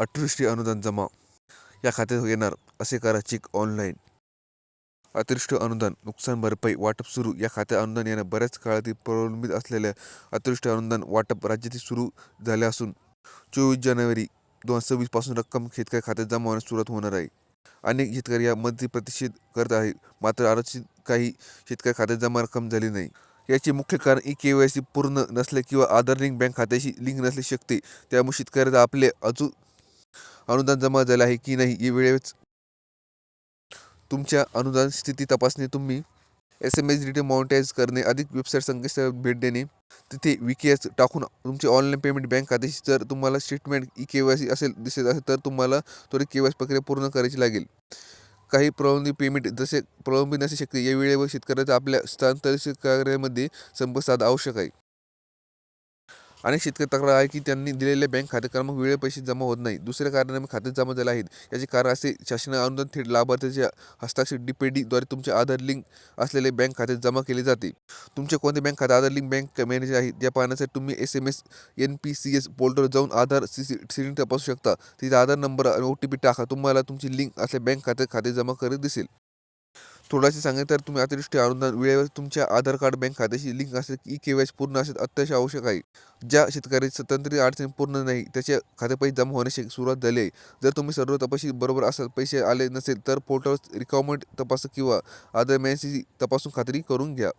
अतिवृष्टी अनुदान जमा या खात्यात येणार, असे करा चेक ऑनलाईन. अतिवृष्टी अनुदान नुकसान भरपाई वाटप सुरू. या खात्यात अनुदान येणं बऱ्याच काळातील प्रलंबित असलेल्या अतिवृष्टी अनुदान वाटप राज्यातील सुरू झाले असून 24 जानेवारी 2026 पासून रक्कम शेतकरी खात्यात जमा होण्यास सुरुवात होणार आहे. अनेक शेतकरी या मदती प्रतिषेध करत आहेत, मात्र आरक्षित काही शेतकरी खात्यात जमा रक्कम झाली नाही. याचे मुख्य कारण KYC पूर्ण नसले किंवा आधार लिंक बँक खात्याशी लिंक नसले शकते. त्यामुळे शेतकऱ्याला आपले अजून अनुदान जमा झाले आहे की नाही हे वेळेस तुमच्या अनुदान स्थिती तपासणे, तुम्ही SMS डिटेल मॉनिटाईज करणे, अधिक वेबसाईट संकेतस्थळ भेट देणे, तिथे विकेएस टाकून तुमचे ऑनलाईन पेमेंट बँक खात्याशी जर तुम्हाला स्टेटमेंट KYC दिसत असेल तर तुम्हाला त्वरित KYC प्रक्रिया पूर्ण करायची लागेल. काही प्रलंबित पेमेंट जसे प्रलंबित नसू शकते. या वेळेवर शेतकऱ्याचा आपल्या हस्तांतरित कार्यालयामध्ये संपर्क साधणे आवश्यक आहे. अनेक शेतकरी तक्रार आहे की त्यांनी दिलेले बँक खाते क्रमांक वेळेवर पैसे जमा होत नाही. दुसऱ्या कारणाने खाते जमा झाले आहेत. याचे कारण असे शासन अनुदान थेट लाभार्थ्याच्या हस्ताक्षर DPD द्वारे तुमच्या आधार लिंक असलेले बँक खात्यात जमा केले जाते. तुमचे कोणते बँक खाते आधार लिंक बँक मॅनेजर आहे या पाहण्यासाठी तुम्ही SMS NPCS पोर्टलवर जाऊन आधार सेटिंग तपासू शकता. तिथे आधार नंबर आणि OTP टाका. तुम्हाला तुमची लिंक असलेल्या बँक खाते जमा करत दिसेल. थोडासे सांगितलं तर तुम्ही अतिवृष्टी अनुदान वेळेवर तुमच्या आधार कार्ड बँक खात्याशी लिंक असेल KYC पूर्ण असेल अत्यंत आवश्यक आहे. ज्या शेतकरी स्वतंत्र अडचणी पूर्ण नाही त्याच्या खाते पैसे जमा होण्याची सुरुवात झाली आहे. जर तुम्ही सर्व तपशील बरोबर असाल, पैसे आले नसेल तर पोर्टलवर रिकमेंड तपासा किंवा आधार मॅनेजरशी तपासून खात्री करून घ्या.